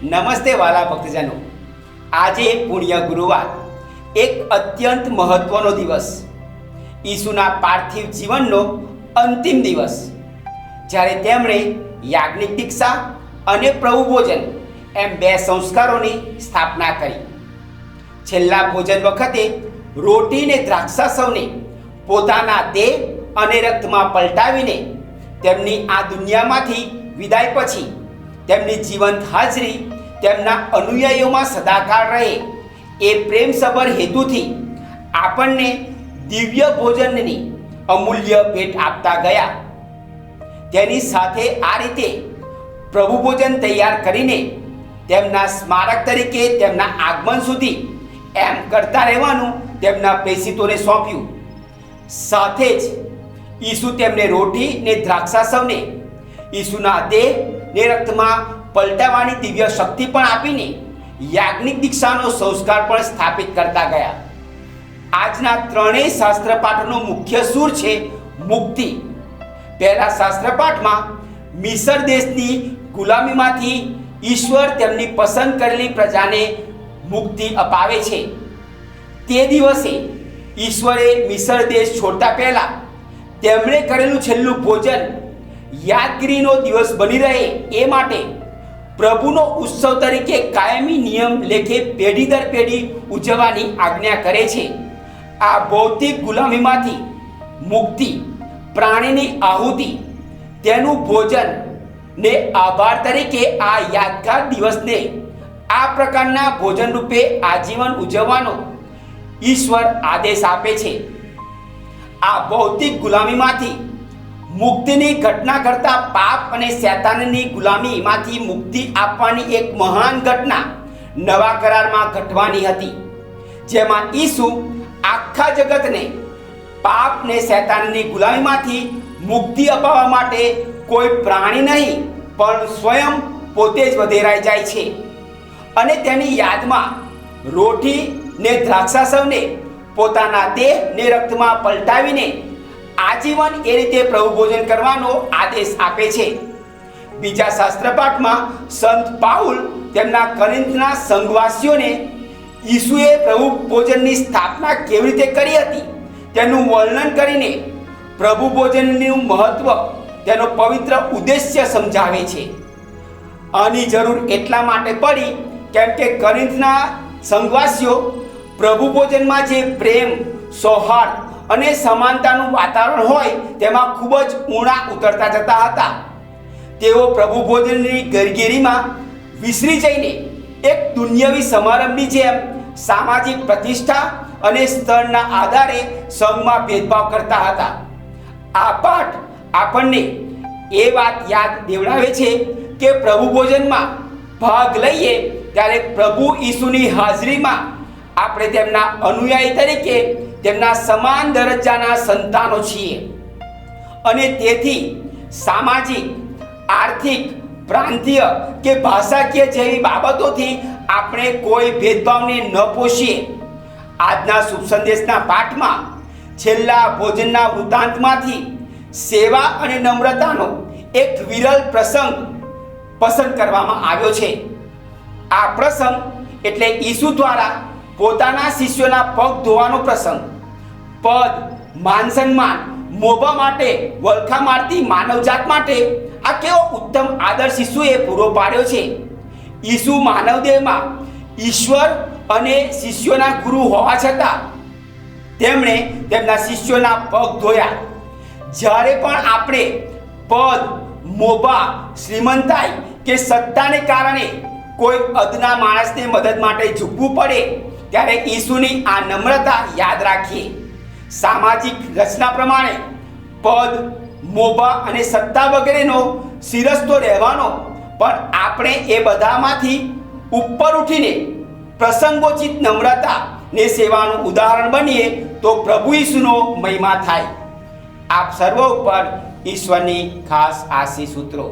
નમસ્તે વાલા ભક્તજનો, આજે પુણ્ય ગુરુવાર, એક અત્યંત મહત્વનો દિવસ, ઈસુના પાર્થિવ જીવનનો અંતિમ દિવસ, જ્યારે તેમણે યાજ્ઞિક દીક્ષા અને પ્રભુ ભોજન એમ બે સંસ્કારોની સ્થાપના કરી. છેલ્લા ભોજન વખતે રોટીને દ્રાક્ષાસવને પોતાના દેહ અને રક્તમાં પલટાવીને તેમની આ દુનિયામાંથી વિદાય પછી તેમની જીવંત હાજરી તેમના અનુયાયીઓમાં સદાકાળ રહે એ પ્રેમસભર હેતુથી આપણને દિવ્ય ભોજનની અમૂલ્ય ભેટ આપતા ગયા. તેની સાથે આ રીતે પ્રભુ ભોજન તૈયાર કરીને તેમના સ્મારક તરીકે તેમના આગમન સુધી એમ કરતા રહેવાનું તેમના પ્રેષિતોને સોંપ્યું. સાથે જ ઈસુ તેમને રોટી ને દ્રાક્ષાસવને ઈસુના દેહ ને રક્તમાં પલટાવવાની દિવ્ય શક્તિ પણ આપીને યાજ્ઞિક દીક્ષાનો સંસ્કાર પણ સ્થાપિત કરતા ગયા. આજના ત્રણેય શાસ્ત્રપાઠનો મુખ્ય સૂર છે મુક્તિ. પહેલા શાસ્ત્રપાઠમાં મિસર દેશની ગુલામીમાંથી ઈશ્વર તેમની પસંદ કરેલી પ્રજાને મુક્તિ અપાવે છે. તે દિવસે ઈશ્વરે મિસર દેશ છોડતા પહેલા તેમણે કરેલું છેલ્લું ભોજન યાદગીરીનો દિવસ બની રહે એ માટે પ્રભુનો ઉત્સવ તરીકે કાયમી નિયમ લેખે પેઢી દર પેઢી ઉજવવાની આજ્ઞા કરે છે. આ ભૌતિક ગુલામીમાંથી મુક્તિ, પ્રાણીની આહુતિ, તેનું ભોજન ને આભાર તરીકે આ યાદગાર દિવસને આ પ્રકારના ભોજન રૂપે આજીવન ઉજવવાનો ઈશ્વર આદેશ આપે છે. આ ભૌતિક ગુલામીમાંથી મુક્તિની ઘટના કરતા પાપ અને શૈતાનની ગુલામીમાંથી મુક્તિ આપવાની એક મહાન ઘટના નવા કરારમાં ઘટવાની હતી, જેમાં ઈસુ આખા જગતને પાપ ને શૈતાનની ગુલામીમાંથી મુક્તિ અપાવવા માટે કોઈ પ્રાણી નહીં પણ સ્વયં પોતે જ વધેરાઈ જાય છે અને તેની યાદમાં રોટી ને દ્રાક્ષાસવને પોતાના દેહ ને રક્તમાં પલટાવીને આજીવન એ રીતે પ્રભુ ભોજન કરવાનો આદેશ આપે છે. બીજા શાસ્ત્રપાઠમાં સંત પાઉલ તેમના કોરિન્થના સંઘવાસીઓને ઈસુએ પ્રભુ ભોજનની સ્થાપના કેવી રીતે કરી હતી તેનું વર્ણન કરીને પ્રભુ ભોજનનું મહત્વ, તેનો પવિત્ર ઉદ્દેશ્ય સમજાવે છે. આની જરૂર એટલા માટે પડી કેમ કે કોરિન્થના સંઘવાસીઓ પ્રભુ ભોજનમાં જે પ્રેમ, સૌહાર્દ અને સમાનતાનું વાતાવરણ હોય તેમાં ખૂબ જ ઊંડા ઉતરતા જતા હતા. તેઓ પ્રભુ ભોજનની ગરગેરીમાં વિસરી જઈને એક દુન્યવી સમારંભની જેમ સામાજિક પ્રતિષ્ઠા અને સ્તરના આધારે સંઘમાં ભેદભાવ કરતા હતા. આ પાઠ આપણને એ વાત યાદ દેવડાવે છે કે પ્રભુ ભોજનમાં ભાગ લઈએ ત્યારે પ્રભુ ઈસુની હાજરીમાં આપણે તેમના અનુયાયી તરીકે તેમના સમાન દરજ્જાના સંતાનો છીએ અને તેથી સામાજિક, આર્થિક, પ્રાંતીય કે ભાષાકીય જેવી બાબતોથી આપણે કોઈ ભેદભાવને ન પોષીએ. આજના શુભ સંદેશના પાઠમાં છેલ્લા ભોજનના વૃત્તાંતમાંથી સેવા અને નમ્રતાનો એક વિરલ પ્રસંગ પસંદ કરવામાં આવ્યો છે. આ પ્રસંગ એટલે ઈસુ દ્વારા પોતાના શિષ્યોના પગ ધોવાનો પ્રસંગ. પદ, માન સન્માન, મોભા માટે વલખા મારતી માનવજાત માટે આ કેવો ઉત્તમ આદર્શ ઈસુએ પૂરો પાડ્યો છે. ઈસુ માનવદેહમાં ઈશ્વર અને શિષ્યોના ગુરુ હોવા છતાં તેમણે તેમના શિષ્યોના પગ ધોયા. જ્યારે પણ આપણે પદ, મોભા, શ્રીમંતાઈ કે સત્તાને કારણે કોઈ અદના માણસને મદદ માટે ઝૂકવું પડે ત્યારે ઈસુની આ નમ્રતા યાદ રાખીએ. સામાજિક રચના પ્રમાણે પદ, મોભા અને સત્તા વગેરેનો શિરસ્તો રહેવાનો, પણ આપણે એ બધામાંથી ઉપર ઉઠીને પ્રસંગોચિત નમ્રતા ને સેવાનું ઉદાહરણ બનીએ તો પ્રભુ ઈસુનો મહિમા થાય. આપ સર્વ ઉપર ઈશ્વરની ખાસ આશીષ સૂત્રો.